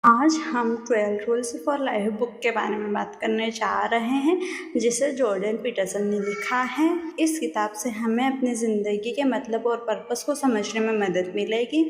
आज हम 12 rules for life book के बारे में बात करने जा रहे हैं, जिसे जॉर्डन पीटरसन ने लिखा है। इस किताब से हमें अपनी ज़िंदगी के मतलब और पर्पस को समझने में मदद मिलेगी,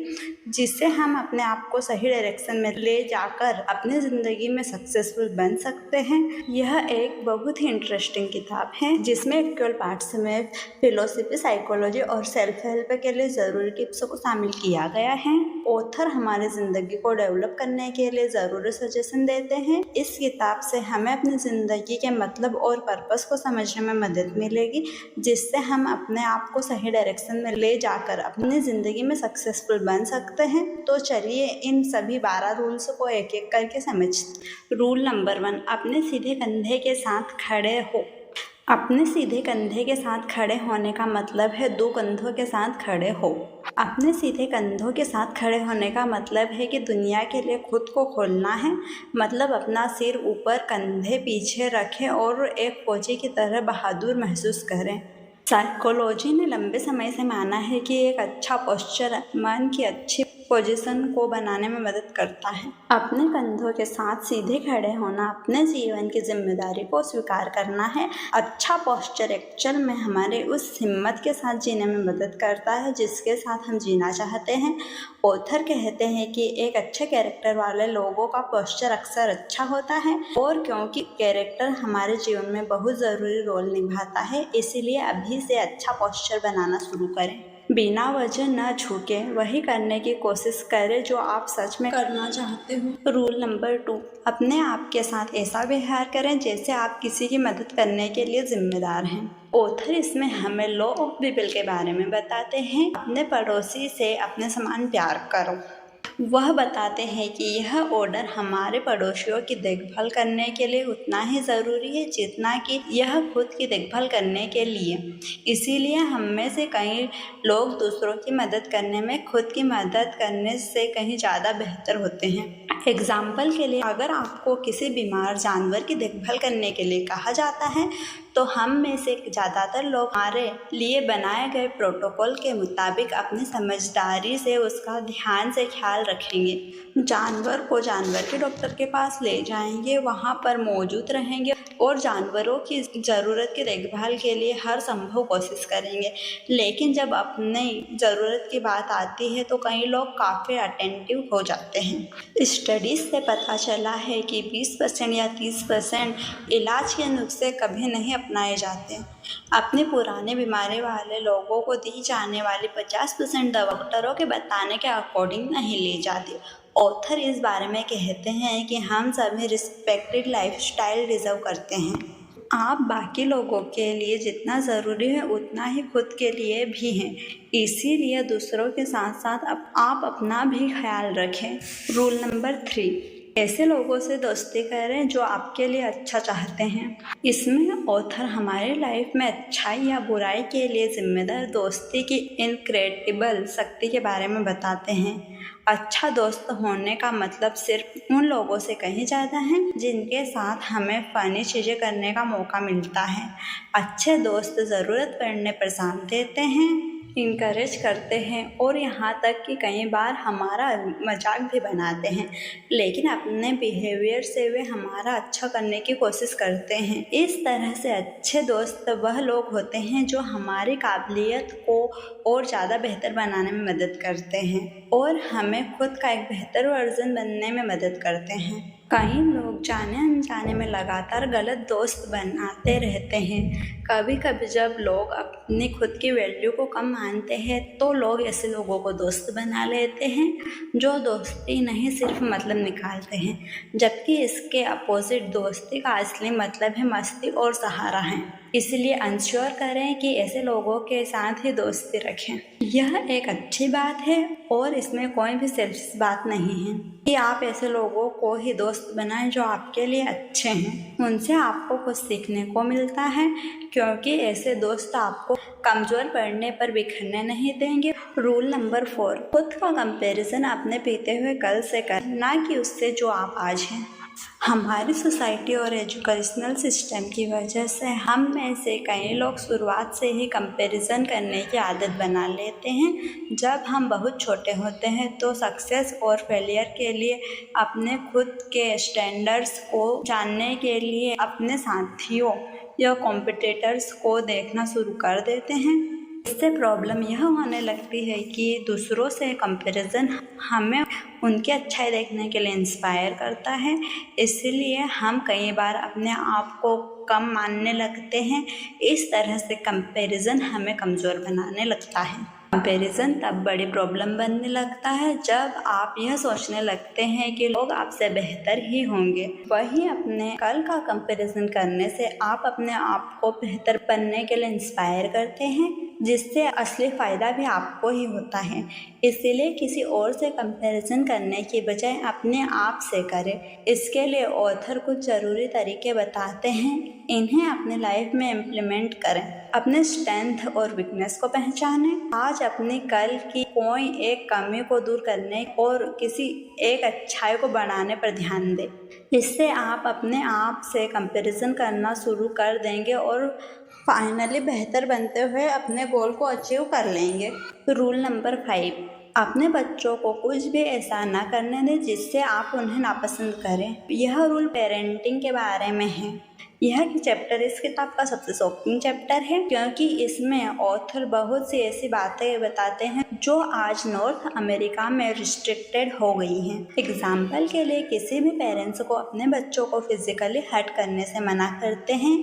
जिससे हम अपने आप को सही डायरेक्शन में ले जाकर अपनी ज़िंदगी में सक्सेसफुल बन सकते हैं। यह एक बहुत ही इंटरेस्टिंग किताब है, जिसमें इक्वल पार्ट्स में फिलोसफी, साइकोलॉजी और सेल्फ हेल्प के लिए ज़रूरी टिप्स को शामिल किया गया है। ऑथर हमारी ज़िंदगी को डेवलप करने के लिए ज़रूरी सजेशन देते हैं। इस किताब से हमें अपनी ज़िंदगी के मतलब और पर्पस को समझने में मदद मिलेगी, जिससे हम अपने आप को सही डायरेक्शन में ले जाकर अपनी ज़िंदगी में सक्सेसफुल बन सकते हैं। तो चलिए इन सभी 12 रूल्स को एक एक करके समझते। रूल नंबर 1, अपने सीधे कंधे के साथ खड़े हो। अपने सीधे कंधे के साथ खड़े होने का मतलब है 2 कंधों के साथ खड़े हो। अपने सीधे कंधों के साथ खड़े होने का मतलब है कि दुनिया के लिए खुद को खोलना है। मतलब अपना सिर ऊपर, कंधे पीछे रखें और एक फौजी की तरह बहादुर महसूस करें। साइकोलॉजी ने लंबे समय से माना है कि एक अच्छा पोस्चर मन की अच्छी पोजीशन को बनाने में मदद करता है। अपने कंधों के साथ सीधे खड़े होना अपने जीवन की जिम्मेदारी को स्वीकार करना है। अच्छा पोस्चर एक्चुअल में हमारे उस हिम्मत के साथ जीने में मदद करता है जिसके साथ हम जीना चाहते हैं। ऑथर कहते हैं कि एक अच्छे कैरेक्टर वाले लोगों का पोस्चर अक्सर अच्छा होता है, और क्योंकि कैरेक्टर हमारे जीवन में बहुत ज़रूरी रोल निभाता है, इसीलिए अभी से अच्छा पोस्चर बनाना शुरू करें। बिना वजह न झुके, वही करने की कोशिश करें जो आप सच में करना चाहते हो। रूल नंबर 2, अपने आप के साथ ऐसा व्यवहार करें जैसे आप किसी की मदद करने के लिए जिम्मेदार हैं। ऑथर इसमें हमें लॉ ऑफ बिबल के बारे में बताते हैं। अपने पड़ोसी से अपने समान प्यार करो। वह बताते हैं कि यह ऑर्डर हमारे पड़ोसियों की देखभाल करने के लिए उतना ही ज़रूरी है जितना कि यह खुद की देखभाल करने के लिए। इसीलिए हम में से कई लोग दूसरों की मदद करने में खुद की मदद करने से कहीं ज़्यादा बेहतर होते हैं। एग्जाम्पल के लिए, अगर आपको किसी बीमार जानवर की देखभाल करने के लिए कहा जाता है, तो हम में से ज़्यादातर लोग हमारे लिए बनाए गए प्रोटोकॉल के मुताबिक अपनी समझदारी से उसका ध्यान से ख्याल रखेंगे। जानवर को जानवर के डॉक्टर के पास ले जाएंगे, वहाँ पर मौजूद रहेंगे और जानवरों की ज़रूरत की देखभाल के लिए हर संभव कोशिश करेंगे। लेकिन जब अपनी ज़रूरत की बात आती है तो कई लोग काफ़ी अटेंटिव हो जाते हैं। स्टडीज़ से पता चला है कि 20% या 30% इलाज के नुस्खे कभी नहीं अपनाए जाते। अपनी पुरानी बीमारी वाले लोगों को दी जाने वाली 50% दवा डॉक्टरों के बताने के अकॉर्डिंग नहीं ली जाती। ऑथर इस बारे में कहते हैं कि हम सभी रिस्पेक्टेड लाइफस्टाइल डिजर्व करते हैं। आप बाकी लोगों के लिए जितना ज़रूरी है उतना ही खुद के लिए भी हैं, इसीलिए दूसरों के साथ साथ आप अपना भी ख्याल रखें। रूल नंबर 3, ऐसे लोगों से दोस्ती करें जो आपके लिए अच्छा चाहते हैं। इसमें ऑथर हमारे लाइफ में अच्छाई या बुराई के लिए जिम्मेदार दोस्ती की इनक्रेडिबल शक्ति के बारे में बताते हैं। अच्छा दोस्त होने का मतलब सिर्फ उन लोगों से कहीं ज़्यादा है जिनके साथ हमें फनी चीज़ें करने का मौका मिलता है। अच्छे दोस्त ज़रूरत पड़ने पर साथ देते हैं, इनकरेज करते हैं और यहाँ तक कि कई बार हमारा मजाक भी बनाते हैं, लेकिन अपने बिहेवियर से वे हमारा अच्छा करने की कोशिश करते हैं। इस तरह से अच्छे दोस्त वह लोग होते हैं जो हमारी काबिलियत को और ज़्यादा बेहतर बनाने में मदद करते हैं और हमें खुद का एक बेहतर वर्जन बनने में मदद करते हैं। कई लोग जाने अनजाने में लगातार गलत दोस्त बनाते रहते हैं। कभी कभी जब लोग अपनी खुद की वैल्यू को कम मानते हैं तो लोग ऐसे लोगों को दोस्त बना लेते हैं जो दोस्ती नहीं सिर्फ मतलब निकालते हैं, जबकि इसके अपोजिट दोस्ती का असली मतलब है मस्ती और सहारा है। इसलिए इंश्योर करें कि ऐसे लोगों के साथ ही दोस्ती रखें। यह एक अच्छी बात है और इसमें कोई भी सेल्फिश बात नहीं है कि आप ऐसे लोगों को ही दोस्त बनाएं जो आपके लिए अच्छे हैं। उनसे आपको कुछ सीखने को मिलता है, क्योंकि ऐसे दोस्त आपको कमज़ोर पड़ने पर बिखरने नहीं देंगे। रूल नंबर 4, खुद का कंपैरिजन अपने बीते हुए कल से करें, ना कि उससे जो आप आज हैं। हमारी सोसाइटी और एजुकेशनल सिस्टम की वजह से हम में से कई लोग शुरुआत से ही कंपैरिजन करने की आदत बना लेते हैं। जब हम बहुत छोटे होते हैं तो सक्सेस और फेलियर के लिए अपने खुद के स्टैंडर्ड्स को जानने के लिए अपने साथियों या कॉम्पिटिटर्स को देखना शुरू कर देते हैं। इससे प्रॉब्लम यह होने लगती है कि दूसरों से कंपैरिजन हमें उनकी अच्छाई देखने के लिए इंस्पायर करता है, इसलिए हम कई बार अपने आप को कम मानने लगते हैं। इस तरह से कंपैरिजन हमें कमज़ोर बनाने लगता है। कंपैरिजन तब बड़ी प्रॉब्लम बनने लगता है जब आप यह सोचने लगते हैं कि लोग आपसे बेहतर ही होंगे। वहीं अपने कल का कंपैरिजन करने से आप अपने आप को बेहतर बनने के लिए इंस्पायर करते हैं, जिससे असली फ़ायदा भी आपको ही होता है। इसीलिए किसी और से कंपैरिजन करने की बजाय अपने आप से करें। इसके लिए ऑथर कुछ ज़रूरी तरीके बताते हैं, इन्हें अपने लाइफ में इम्प्लीमेंट करें। अपने स्ट्रेंथ और वीकनेस को पहचानें। आज अपनी कल की कोई एक कमी को दूर करने और किसी एक अच्छाई को बढ़ाने पर ध्यान दें। इससे आप अपने आप से कंपैरिजन करना शुरू कर देंगे और फाइनली बेहतर बनते हुए अपने गोल को अचीव कर लेंगे। रूल नंबर 5, अपने बच्चों को कुछ भी ऐसा ना करने दें जिससे आप उन्हें नापसंद करें। यह रूल पेरेंटिंग के बारे में है। यह चैप्टर इस किताब का सबसे शॉकिंग चैप्टर है, क्योंकि इसमें ऑथर बहुत सी ऐसी बातें बताते हैं जो आज नॉर्थ अमेरिका में रिस्ट्रिक्टेड हो गई हैं। एग्जाम्पल के लिए किसी भी पेरेंट्स को अपने बच्चों को फिजिकली हर्ट करने से मना करते हैं।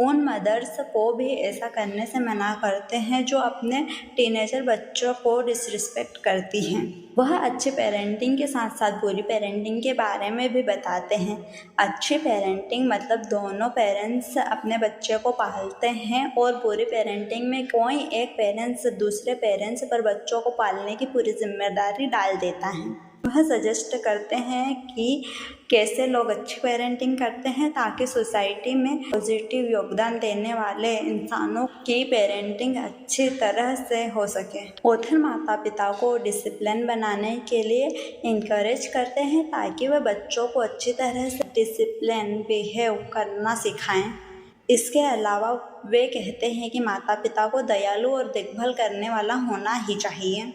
उन मदर्स को भी ऐसा करने से मना करते हैं जो अपने टीनेजर बच्चों को डिसरिस्पेक्ट करती हैं। वह अच्छी पेरेंटिंग के साथ साथ बुरी पेरेंटिंग के बारे में भी बताते हैं। अच्छी पेरेंटिंग मतलब दोनों पेरेंट्स अपने बच्चे को पालते हैं, और बुरी पेरेंटिंग में कोई एक पेरेंट्स दूसरे पेरेंट्स पर बच्चों को पालने की पूरी जिम्मेदारी डाल देता है। वह सजेस्ट करते हैं कि कैसे लोग अच्छी पेरेंटिंग करते हैं ताकि सोसाइटी में पॉजिटिव योगदान देने वाले इंसानों की पेरेंटिंग अच्छी तरह से हो सके। ऑथर माता पिता को डिसिप्लिन बनाने के लिए इनकरेज करते हैं ताकि वह बच्चों को अच्छी तरह से डिसिप्लिन बिहेव करना सिखाएं। इसके अलावा वे कहते हैं कि माता पिता को दयालु और देखभाल करने वाला होना ही चाहिए।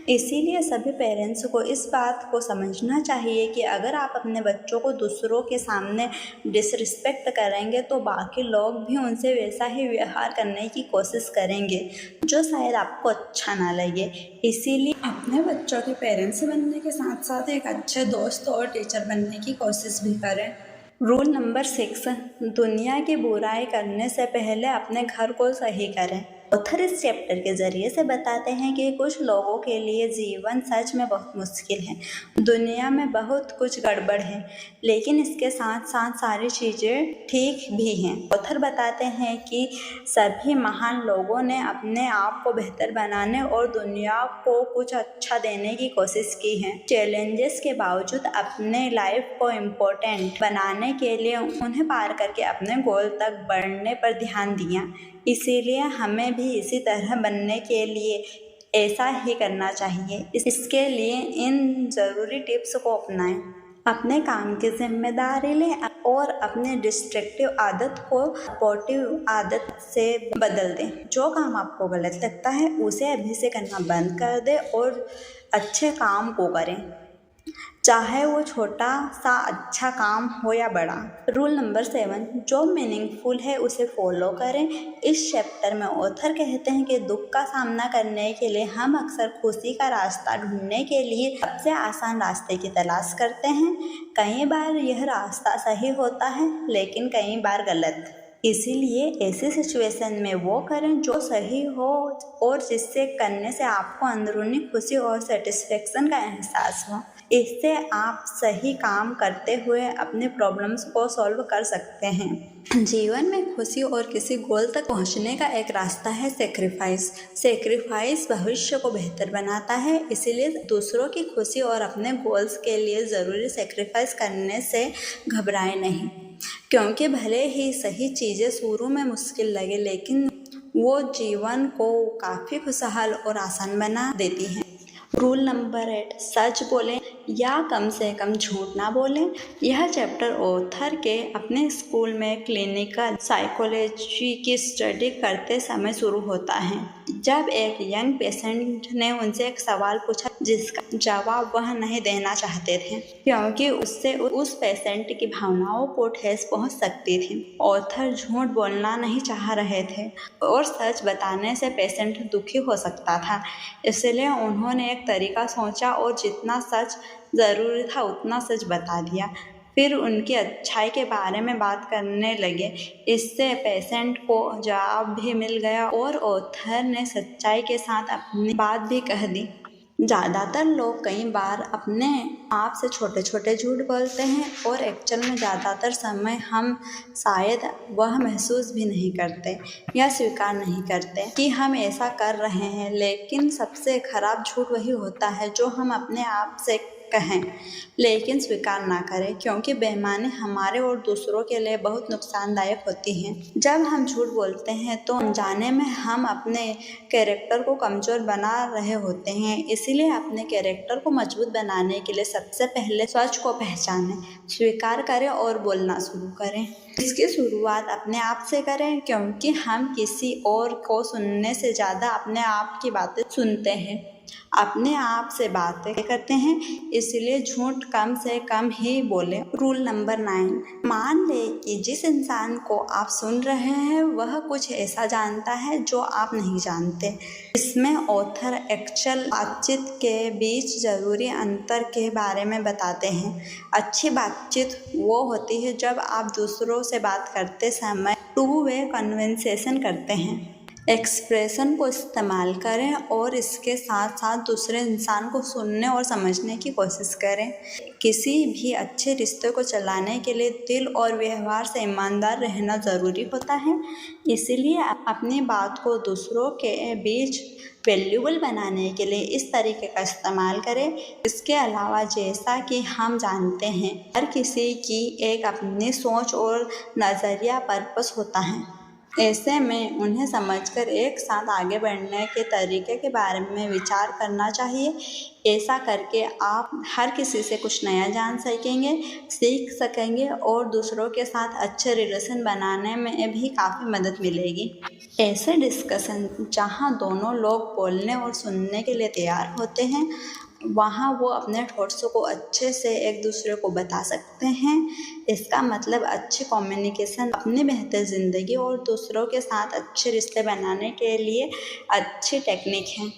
इसीलिए सभी पेरेंट्स को इस बात को समझना चाहिए कि अगर आप अपने बच्चों को दूसरों के सामने डिसरिस्पेक्ट करेंगे तो बाकी लोग भी उनसे वैसा ही व्यवहार करने की कोशिश करेंगे जो शायद आपको अच्छा ना लगे। इसीलिए अपने बच्चों के पेरेंट्स बनने के साथ साथ एक अच्छे दोस्त और टीचर बनने की कोशिश भी करें। रूल नंबर 6, दुनिया की बुराई करने से पहले अपने घर को सही करें। ऑथर इस चैप्टर के ज़रिए से बताते हैं कि कुछ लोगों के लिए जीवन सच में बहुत मुश्किल है। दुनिया में बहुत कुछ गड़बड़ है, लेकिन इसके साथ साथ सारी चीज़ें ठीक भी हैं। ऑथर बताते हैं कि सभी महान लोगों ने अपने आप को बेहतर बनाने और दुनिया को कुछ अच्छा देने की कोशिश की है। चैलेंजेस के बावजूद अपने लाइफ को इम्पोर्टेंट बनाने के लिए उन्हें पार करके अपने गोल तक बढ़ने पर ध्यान दिया। इसीलिए हमें भी इसी तरह बनने के लिए ऐसा ही करना चाहिए। इसके लिए इन ज़रूरी टिप्स को अपनाएं। अपने काम की जिम्मेदारी लें और अपने डिस्ट्रक्टिव आदत को सपोर्टिव आदत से बदल दें। जो काम आपको गलत लगता है उसे अभी से करना बंद कर दें और अच्छे काम को करें, चाहे वो छोटा सा अच्छा काम हो या बड़ा। रूल नंबर 7, जो मीनिंगफुल है उसे फॉलो करें। इस चैप्टर में ऑथर कहते हैं कि दुख का सामना करने के लिए हम अक्सर खुशी का रास्ता ढूंढने के लिए सबसे आसान रास्ते की तलाश करते हैं। कई बार यह रास्ता सही होता है, लेकिन कई बार गलत। इसीलिए ऐसी सिचुएशन में वो करें जो सही हो और जिससे करने से आपको अंदरूनी खुशी और सेटिस्फेक्शन का एहसास हो। इससे आप सही काम करते हुए अपने प्रॉब्लम्स को सॉल्व कर सकते हैं। जीवन में खुशी और किसी गोल तक पहुंचने का एक रास्ता है सेक्रीफाइस भविष्य को बेहतर बनाता है। इसीलिए दूसरों की खुशी और अपने गोल्स के लिए ज़रूरी सेक्रीफाइस करने से घबराएं नहीं, क्योंकि भले ही सही चीज़ें शुरू में मुश्किल लगे, लेकिन वो जीवन को काफ़ी खुशहाल और आसान बना देती हैं। रूल नंबर 8, सच बोलें या कम से कम झूठ ना बोलें। यह चैप्टर ऑथर के अपने स्कूल में क्लिनिकल साइकोलॉजी की स्टडी करते समय शुरू होता है, जब एक यंग पेशेंट ने उनसे एक सवाल पूछा जिसका जवाब वह नहीं देना चाहते थे, क्योंकि उससे उस पेशेंट की भावनाओं को ठेस पहुंच सकती थी। ऑथर झूठ बोलना नहीं चाह रहे थे और सच बताने से पेशेंट दुखी हो सकता था, इसलिए उन्होंने एक तरीका सोचा और जितना सच ज़रूरी था उतना सच बता दिया। फिर उनकी अच्छाई के बारे में बात करने लगे। इससे पेशेंट को जवाब भी मिल गया और ऑथर ने सच्चाई के साथ अपनी बात भी कह दी। ज़्यादातर लोग कई बार अपने आप से छोटे छोटे झूठ बोलते हैं और एक्चुअल में ज़्यादातर समय हम शायद वह महसूस भी नहीं करते या स्वीकार नहीं करते कि हम ऐसा कर रहे हैं। लेकिन सबसे खराब झूठ वही होता है जो हम अपने आप से कहें लेकिन स्वीकार ना करें, क्योंकि बेईमानी हमारे और दूसरों के लिए बहुत नुकसानदायक होती है। जब हम झूठ बोलते हैं तो अनजाने में हम अपने कैरेक्टर को कमज़ोर बना रहे होते हैं। इसीलिए अपने कैरेक्टर को मजबूत बनाने के लिए सबसे पहले सच को पहचानें, स्वीकार करें और बोलना शुरू करें। इसकी शुरुआत अपने आप से करें, क्योंकि हम किसी और को सुनने से ज़्यादा अपने आप की बातें सुनते हैं, अपने आप से बातें करते हैं। इसलिए झूठ कम से कम ही बोलें। रूल नंबर 9, मान लें कि जिस इंसान को आप सुन रहे हैं वह कुछ ऐसा जानता है जो आप नहीं जानते। इसमें ऑथर एक्चुअल बातचीत के बीच ज़रूरी अंतर के बारे में बताते हैं। अच्छी बातचीत वो होती है जब आप दूसरों से बात करते समय टू वे कन्वर्सेशन करते हैं। एक्सप्रेशन को इस्तेमाल करें और इसके साथ साथ दूसरे इंसान को सुनने और समझने की कोशिश करें। किसी भी अच्छे रिश्ते को चलाने के लिए दिल और व्यवहार से ईमानदार रहना ज़रूरी होता है। इसलिए अपनी बात को दूसरों के बीच वैल्यूबल बनाने के लिए इस तरीके का इस्तेमाल करें। इसके अलावा जैसा कि हम जानते हैं, हर किसी की एक अपनी सोच और नज़रिया पर्पस होता है। ऐसे में उन्हें समझकर एक साथ आगे बढ़ने के तरीके के बारे में विचार करना चाहिए। ऐसा करके आप हर किसी से कुछ नया जान सकेंगे, सीख सकेंगे और दूसरों के साथ अच्छे रिलेशन बनाने में भी काफ़ी मदद मिलेगी। ऐसे डिस्कशन जहां दोनों लोग बोलने और सुनने के लिए तैयार होते हैं, वहाँ वो अपने थॉट्स को अच्छे से एक दूसरे को बता सकते हैं। इसका मतलब अच्छी कम्युनिकेशन अपनी बेहतर ज़िंदगी और दूसरों के साथ अच्छे रिश्ते बनाने के लिए अच्छी टेक्निक है।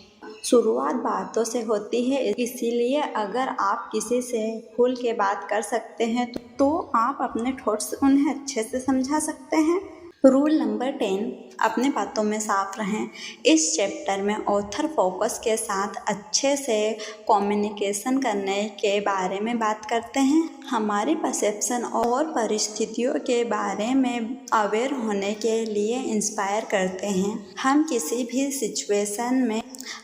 शुरुआत बातों से होती है, इसीलिए अगर आप किसी से खुल के बात कर सकते हैं तो आप अपने थॉट्स उन्हें अच्छे से समझा सकते हैं। रूल नंबर 10, अपने बातों में साफ रहें। इस चैप्टर में ऑथर फोकस के साथ अच्छे से कम्युनिकेशन करने के बारे में बात करते हैं। हमारी परसेप्शन और परिस्थितियों के बारे में अवेयर होने के लिए इंस्पायर करते हैं। हम किसी भी सिचुएशन में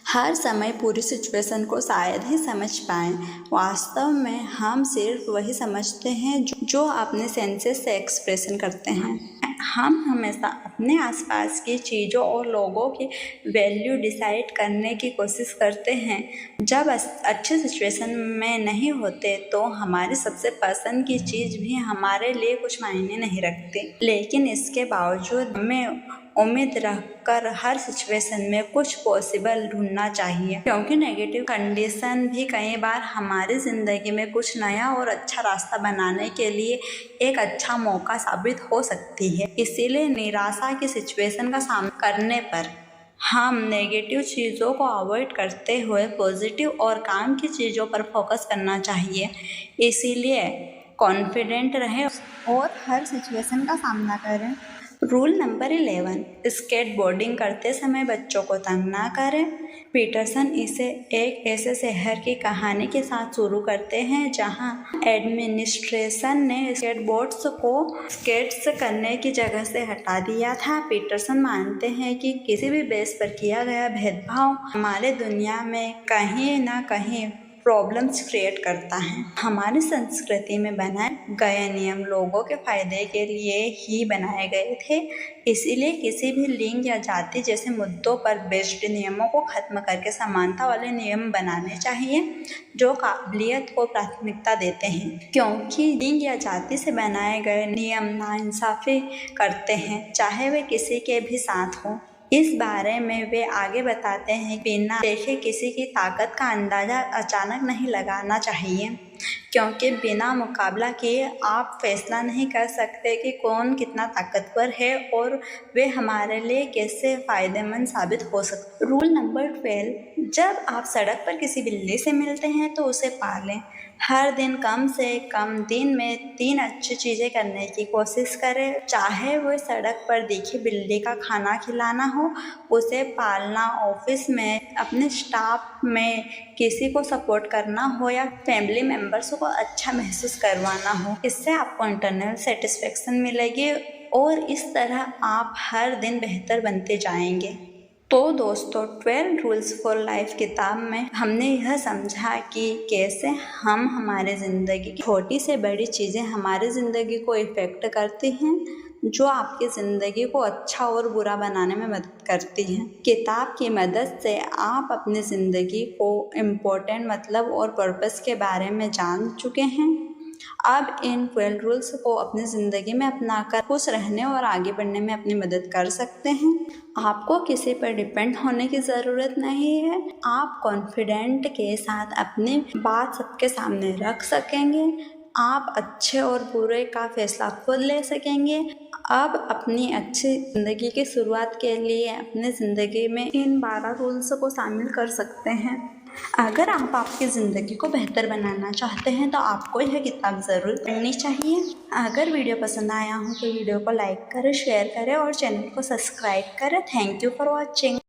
हर समय पूरी सिचुएशन को शायद ही समझ पाएं। वास्तव में हम सिर्फ वही समझते हैं जो अपने सेंसेस से एक्सप्रेशन करते हैं। हम हमेशा अपने आसपास की चीज़ों और लोगों की वैल्यू डिसाइड करने की कोशिश करते हैं। जब अच्छे सिचुएशन में नहीं होते तो हमारी सबसे पसंद की चीज़ भी हमारे लिए कुछ मायने नहीं रखती। लेकिन इसके बावजूद हमें उम्मीद रखकर हर सिचुएशन में कुछ पॉसिबल ढूंढना चाहिए, क्योंकि नेगेटिव कंडीशन भी कई बार हमारी ज़िंदगी में कुछ नया और अच्छा रास्ता बनाने के लिए एक अच्छा मौका साबित हो सकती है। इसीलिए निराशा की सिचुएशन का सामना करने पर हम नेगेटिव चीज़ों को अवॉइड करते हुए पॉजिटिव और काम की चीज़ों पर फोकस करना चाहिए। इसीलिए कॉन्फिडेंट रहें और हर सिचुएशन का सामना करें। रूल नंबर 11, स्केटबोर्डिंग करते समय बच्चों को तंग ना करें। पीटरसन इसे एक ऐसे शहर की कहानी के साथ शुरू करते हैं जहां एडमिनिस्ट्रेशन ने स्केटबोर्ड्स को स्केट्स करने की जगह से हटा दिया था। पीटरसन मानते हैं कि किसी भी बेस पर किया गया भेदभाव हमारे दुनिया में कहीं ना कहीं प्रॉब्लम्स क्रिएट करता है। हमारी संस्कृति में बनाए गए नियम लोगों के फायदे के लिए ही बनाए गए थे, इसीलिए किसी भी लिंग या जाति जैसे मुद्दों पर बेस्ड नियमों को खत्म करके समानता वाले नियम बनाने चाहिए जो काबिलियत को प्राथमिकता देते हैं, क्योंकि लिंग या जाति से बनाए गए नियम नाइंसाफी करते हैं, चाहे वे किसी के भी साथ हो। इस बारे में वे आगे बताते हैं, बिना देखे किसी की ताकत का अंदाज़ा अचानक नहीं लगाना चाहिए, क्योंकि बिना मुकाबला किए आप फैसला नहीं कर सकते कि कौन कितना ताकतवर है और वे हमारे लिए कैसे फ़ायदेमंद साबित हो सकते। रूल नंबर 12, जब आप सड़क पर किसी बिल्ली से मिलते हैं तो उसे पालें। हर दिन कम से कम दिन में 3 अच्छी चीज़ें करने की कोशिश करें, चाहे वो सड़क पर दिखी बिल्ली का खाना खिलाना हो, उसे पालना, ऑफिस में अपने स्टाफ में किसी को सपोर्ट करना हो या फैमिली मेम्बर्स को अच्छा महसूस करवाना हो। इससे आपको इंटरनल सेटिस्फेक्शन मिलेगी और इस तरह आप हर दिन बेहतर बनते जाएंगे। तो दोस्तों, 12 रूल्स फॉर लाइफ किताब में हमने यह समझा कि कैसे हम हमारे ज़िंदगी की छोटी से बड़ी चीज़ें हमारी ज़िंदगी को इफ़ेक्ट करती हैं, जो आपकी ज़िंदगी को अच्छा और बुरा बनाने में मदद करती हैं। किताब की मदद से आप अपनी ज़िंदगी को इम्पोर्टेंट मतलब और पर्पस के बारे में जान चुके हैं। अब इन 12 रूल्स को अपनी ज़िंदगी में अपनाकर खुश रहने और आगे बढ़ने में अपनी मदद कर सकते हैं। आपको किसी पर डिपेंड होने की ज़रूरत नहीं है। आप कॉन्फिडेंट के साथ अपनी बात सबके सामने रख सकेंगे। आप अच्छे और बुरे का फैसला खुद ले सकेंगे। अब अपनी अच्छी ज़िंदगी की शुरुआत के लिए अपनी ज़िंदगी में इन 12 रूल्स को शामिल कर सकते हैं। अगर आप आपकी ज़िंदगी को बेहतर बनाना चाहते हैं तो आपको यह किताब ज़रूर पढ़नी चाहिए। अगर वीडियो पसंद आया हो तो वीडियो को लाइक करें, शेयर करें और चैनल को सब्सक्राइब करें। Thank you for watching.